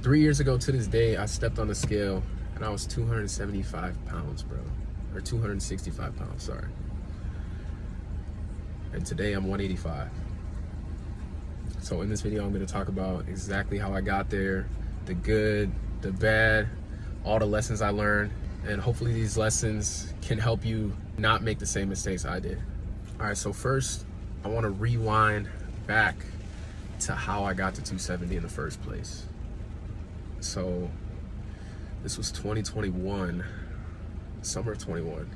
3 years ago to this day, I stepped on the scale and I was 275 pounds, bro. Or 265 pounds, sorry. And today I'm 185. So in this video, I'm gonna talk about exactly how I got there, the good, the bad, all the lessons I learned, and hopefully these lessons can help you not make the same mistakes I did. All right, so first, I wanna rewind back to how I got to 270 in the first place. So this was 2021, summer of 21.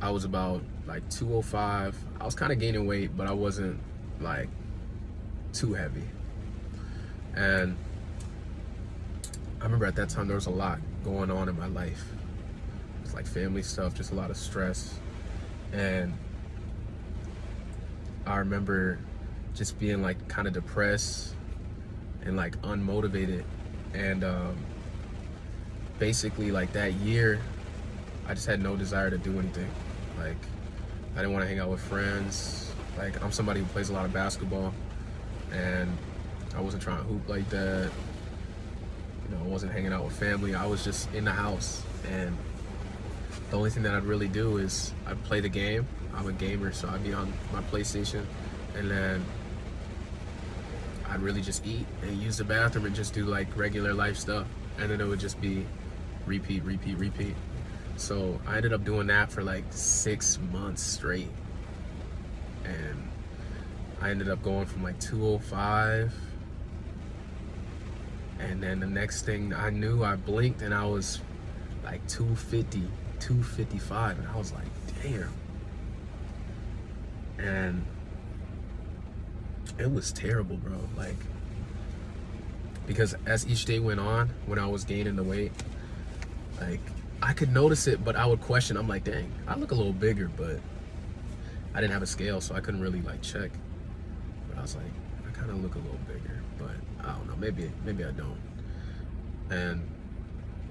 I was about like 205. I was kind of gaining weight, but I wasn't like too heavy. And I remember at that time there was a lot going on in my life. It was like family stuff, just a lot of stress. And I remember just being like kind of depressed and like unmotivated. And basically like that year, I just had no desire to do anything. Like I didn't want to hang out with friends. Like I'm somebody who plays a lot of basketball, and I wasn't trying to hoop like that. You know, I wasn't hanging out with family. I was just in the house, and the only thing that I'd really do is I'd play the game. I'm a gamer, so I'd be on my PlayStation, and then I'd really just eat and use the bathroom and just do like regular life stuff, and then it would just be repeat. So I ended up doing that for like 6 months straight, and I ended up going from like 205, and then the next thing I knew, I blinked and I was like 250, 255, and I was like, damn. And it was terrible, bro. Like, because as each day went on, when I was gaining the weight, like I could notice it, but I would question. I'm like, dang, I look a little bigger, but I didn't have a scale, so I couldn't really like check. But I was like, I kind of look a little bigger, but I don't know, maybe I don't. And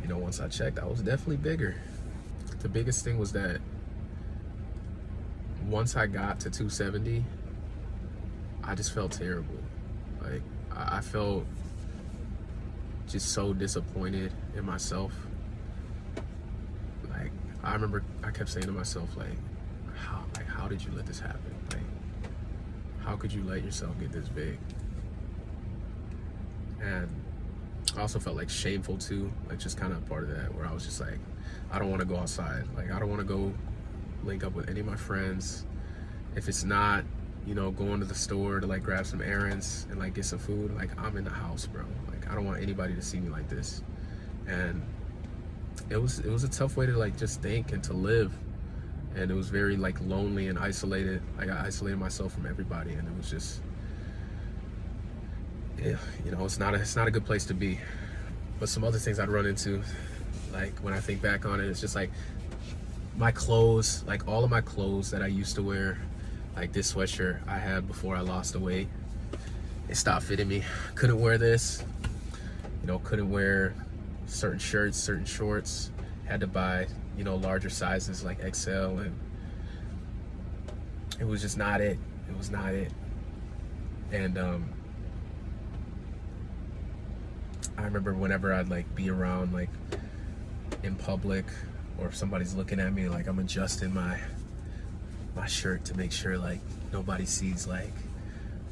you know, once I checked, I was definitely bigger. The biggest thing was that once I got to 270, I just felt terrible. Like I felt just so disappointed in myself. Like I remember I kept saying to myself, like how did you let this happen? Like how could you let yourself get this big? And I also felt like shameful too, like just kind of part of that, where I was just like, I don't want to go outside. Like I don't want to go link up with any of my friends. If it's not, you know, going to the store to like grab some errands and like get some food, like I'm in the house, bro. Like I don't want anybody to see me like this. And it was a tough way to like just think and to live. And it was very like lonely and isolated. Like I isolated myself from everybody, and it was just, yeah, you know, it's not a good place to be. But some other things I'd run into, like when I think back on it, it's just like my clothes, like all of my clothes that I used to wear, like this sweatshirt I had before I lost the weight, it stopped fitting me. Couldn't wear this, you know, couldn't wear certain shirts, certain shorts. Had to buy, you know, larger sizes like XL, and it was just not it. It was not it. And I remember whenever I'd like be around like in public, or if somebody's looking at me, like I'm adjusting my shirt to make sure like nobody sees like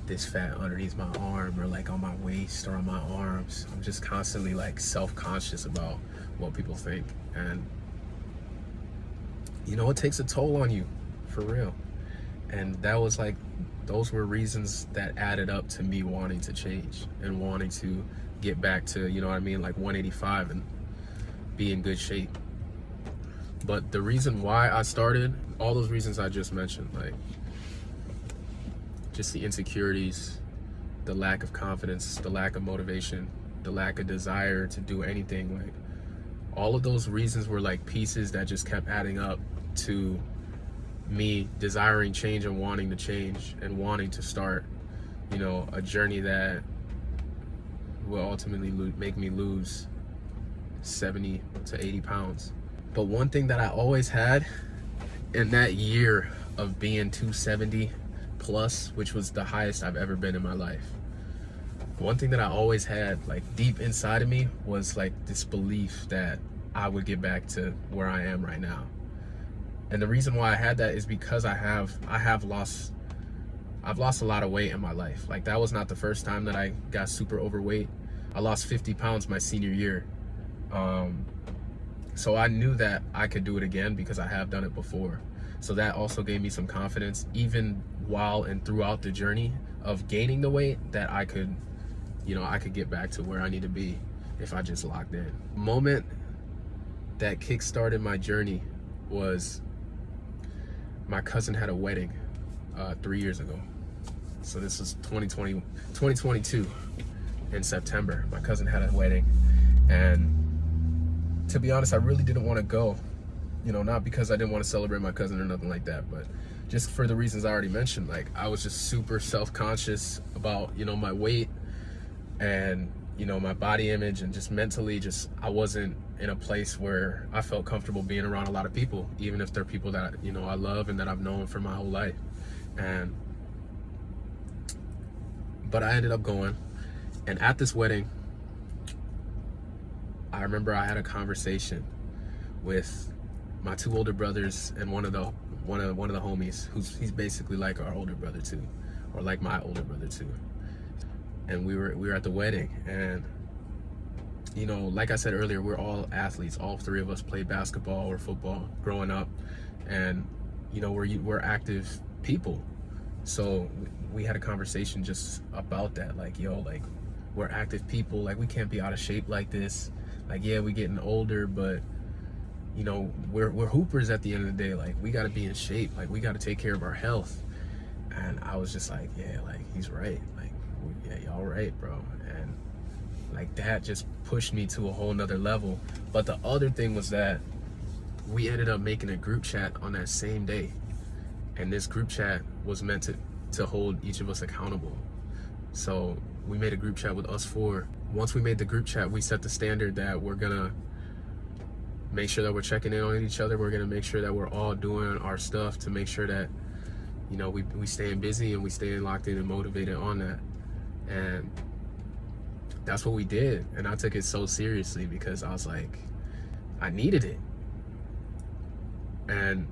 this fat underneath my arm, or like on my waist or on my arms. I'm just constantly like self-conscious about what people think. And you know, it takes a toll on you, for real. And that was like, those were reasons that added up to me wanting to change and wanting to get back to, you know what I mean, like 185 and be in good shape. But the reason why I started, all those reasons I just mentioned, like just the insecurities, the lack of confidence, the lack of motivation, the lack of desire to do anything, like all of those reasons were like pieces that just kept adding up to me desiring change and wanting to change and wanting to start, you know, a journey that will ultimately make me lose 70 to 80 pounds. But one thing that I always had in that year of being 270 plus, which was the highest I've ever been in my life, one thing that I always had like deep inside of me was like this belief that I would get back to where I am right now. And the reason why I had that is because I've lost a lot of weight in my life. Like, that was not the first time that I got super overweight. I lost 50 pounds my senior year. So I knew that I could do it again because I have done it before. So that also gave me some confidence, even while and throughout the journey of gaining the weight, that I could, I could get back to where I need to be if I just locked in. The moment that kick-started my journey was my cousin had a wedding 3 years ago. So this was 2022 in September. My cousin had a wedding, and to be honest, I really didn't want to go, not because I didn't want to celebrate my cousin or nothing like that, but just for the reasons I already mentioned. Like, I was just super self-conscious about, my weight and, my body image, and just mentally, I wasn't in a place where I felt comfortable being around a lot of people, even if they're people that, I love and that I've known for my whole life. But I ended up going, and at this wedding, I remember I had a conversation with my two older brothers and one of the homies, he's basically like our older brother too, or like my older brother too. And we were at the wedding, and like I said earlier, we're all athletes. All three of us played basketball or football growing up, and we're active people. So we had a conversation just about that, like, we're active people, like, we can't be out of shape like this. Like, yeah, we getting older, but we're hoopers at the end of the day. Like, we got to be in shape. Like, we got to take care of our health. And I was just like, yeah, like, he's right. Like, yeah, y'all right, bro. And like, that just pushed me to a whole nother level. But the other thing was that we ended up making a group chat on that same day, and this group chat was meant to hold each of us accountable. So we made a group chat with us four. Once we made the group chat, we set the standard that we're gonna make sure that we're checking in on each other. We're gonna make sure that we're all doing our stuff to make sure that we staying busy and we staying locked in and motivated on that. And that's what we did. And I took it so seriously because I was like, I needed it. And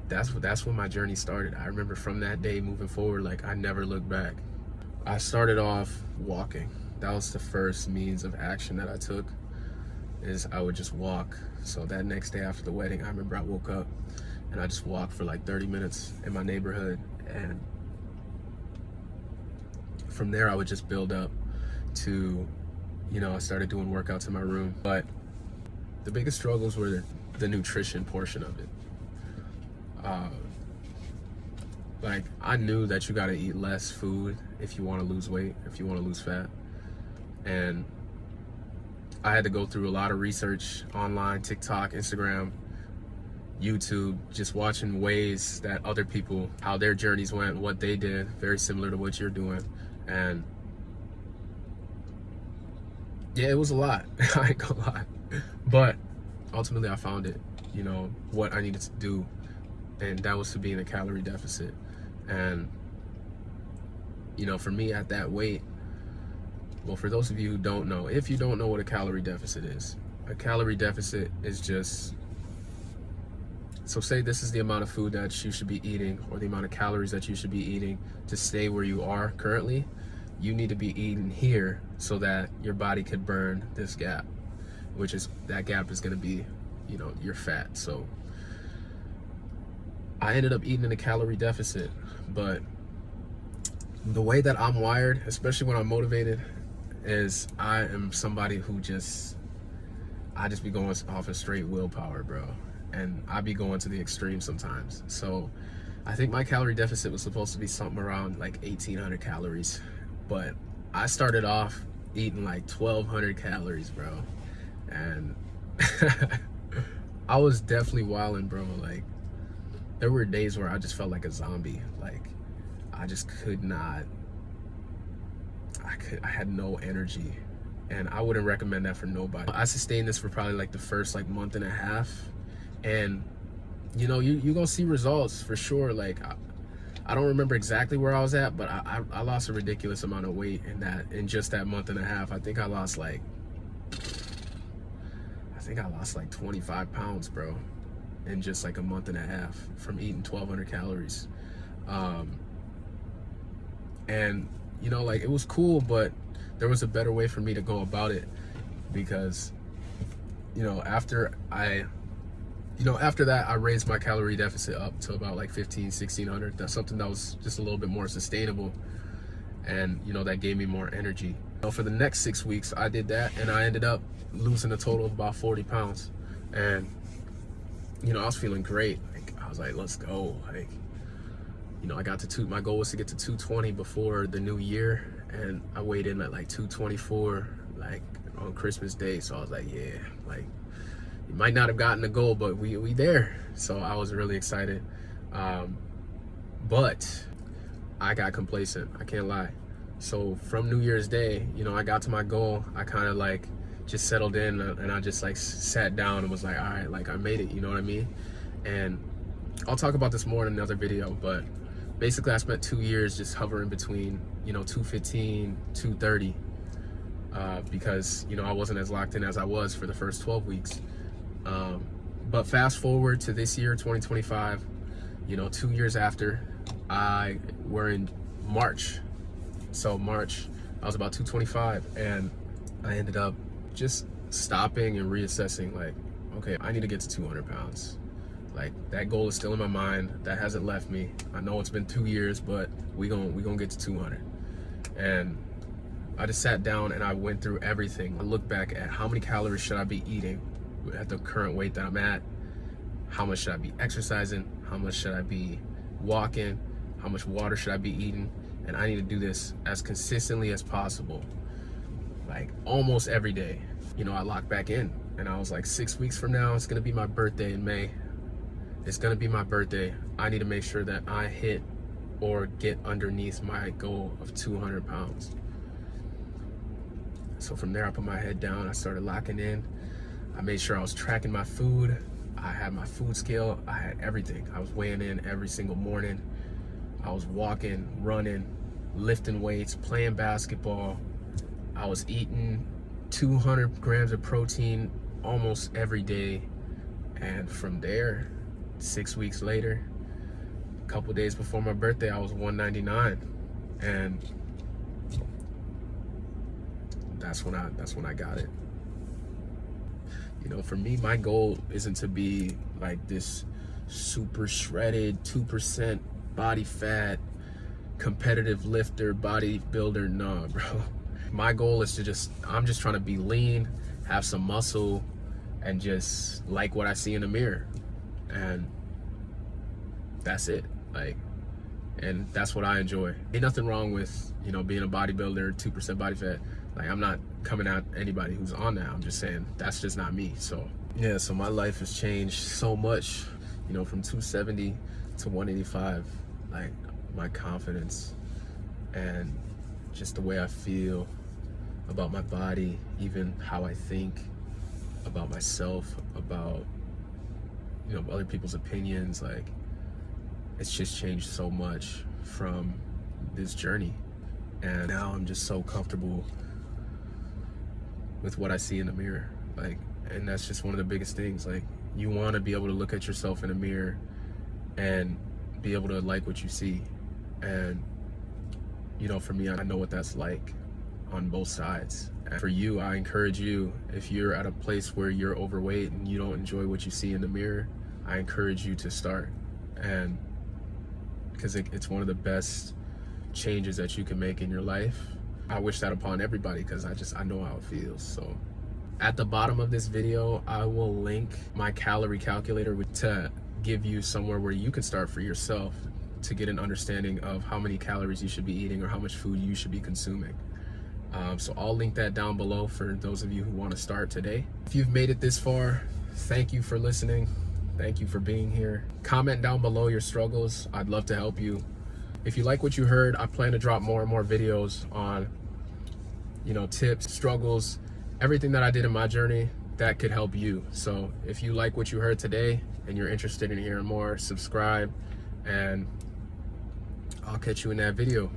that's when my journey started. I remember from that day moving forward, like, I never looked back. I started off walking. That was the first means of action that I took, is I would just walk. So that next day after the wedding, I remember I woke up and I just walked for like 30 minutes in my neighborhood. And from there, I would just build up to, I started doing workouts in my room. But the biggest struggles were the nutrition portion of it. Like, I knew that you got to eat less food if you want to lose weight, if you want to lose fat. And I had to go through a lot of research online, TikTok, Instagram, YouTube, just watching ways that other people, how their journeys went, what they did, very similar to what you're doing. And yeah, it was a lot. I ain't gonna lie. But ultimately I found it, what I needed to do. And that was to be in a calorie deficit. And, for me at that weight, well, for those of you who don't know, if you don't know what a calorie deficit is, a calorie deficit is just, so say this is the amount of food that you should be eating, or the amount of calories that you should be eating to stay where you are currently. You need to be eating here so that your body could burn this gap, which is, that gap is going to be, your fat. So I ended up eating in a calorie deficit. But the way that I'm wired, especially when I'm motivated, is I am somebody who I just be going off of straight willpower, bro. And I be going to the extreme sometimes. So I think my calorie deficit was supposed to be something around like 1,800 calories. But I started off eating like 1,200 calories, bro. And I was definitely wilding, bro. Like, there were days where I just felt like a zombie. Like, I just could not, I had no energy. And I wouldn't recommend that for nobody. I sustained this for probably like the first like month and a half. And you're gonna see results for sure. Like, I don't remember exactly where I was at, but I lost a ridiculous amount of weight in just that month and a half. I think I lost like 25 pounds, bro, in just like a month and a half from eating 1,200 calories. And you know, like, it was cool, but there was a better way for me to go about it, because you know, after that, I raised my calorie deficit up to about like 1,600. That's something that was just a little bit more sustainable, and you know, that gave me more energy. So for the next 6 weeks, I did that, and I ended up losing a total of about 40 pounds. And you know, I was feeling great. Like, I was like, let's go. Like, you know, I got to my goal was to get to 220 before the new year, and I weighed in at like 224 like on Christmas Day. So I was like, yeah, like, you might not have gotten the goal, but we there. So I was really excited. But I got complacent, I can't lie. So from New Year's Day, you know, I got to my goal. I kind of like just settled in, and I just like sat down and was like, all right, like, I made it, you know what I mean? And I'll talk about this more in another video, but basically I spent 2 years just hovering between, you know, 215, 230, because, you know, I wasn't as locked in as I was for the first 12 weeks. But fast forward to this year, 2025, you know, 2 years after, we're in March. So March, I was about 225, and I ended up just stopping and reassessing, like, okay, I need to get to 200 pounds. Like, that goal is still in my mind. That hasn't left me. I know it's been 2 years, but we gonna get to 200. And I just sat down and I went through everything. I looked back at how many calories should I be eating at the current weight that I'm at? How much should I be exercising? How much should I be walking? How much water should I be eating? And I need to do this as consistently as possible, like almost every day. You know, I locked back in, and I was like, 6 weeks from now, it's gonna be my birthday in May. It's gonna be my birthday. I need to make sure that I hit or get underneath my goal of 200 pounds. So from there, I put my head down, I started locking in. I made sure I was tracking my food. I had my food scale, I had everything. I was weighing in every single morning. I was walking, running, lifting weights, playing basketball. I was eating 200 grams of protein almost every day. And from there, 6 weeks later, a couple days before my birthday, I was 199. And that's when I got it. You know, for me, my goal isn't to be like this super shredded 2% body fat competitive lifter bodybuilder. Nah, bro. My goal is to I'm just trying to be lean, have some muscle, and just like what I see in the mirror. And that's it. Like, and that's what I enjoy. Ain't nothing wrong with, you know, being a bodybuilder, 2% body fat. Like, I'm not coming at anybody who's on that. I'm just saying that's just not me. So yeah, so my life has changed so much, you know, from 270 to 185. Like, my confidence and just the way I feel about my body, even how I think about myself, about, you know, other people's opinions. Like, it's just changed so much from this journey. And now I'm just so comfortable with what I see in the mirror. Like, and that's just one of the biggest things. Like, you want to be able to look at yourself in the mirror and be able to like what you see. And, you know, for me, I know what that's like on both sides. And for you, I encourage you, if you're at a place where you're overweight and you don't enjoy what you see in the mirror, I encourage you to start. And because it's one of the best changes that you can make in your life. I wish that upon everybody, because I know how it feels. So at the bottom of this video, I will link my calorie calculator to give you somewhere where you can start for yourself to get an understanding of how many calories you should be eating or how much food you should be consuming. So I'll link that down below for those of you who want to start today. If you've made it this far, thank you for listening. Thank you for being here. Comment down below your struggles. I'd love to help you. If you like what you heard, I plan to drop more and more videos on, you know, tips, struggles, everything that I did in my journey that could help you. So if you like what you heard today and you're interested in hearing more, subscribe, and I'll catch you in that video.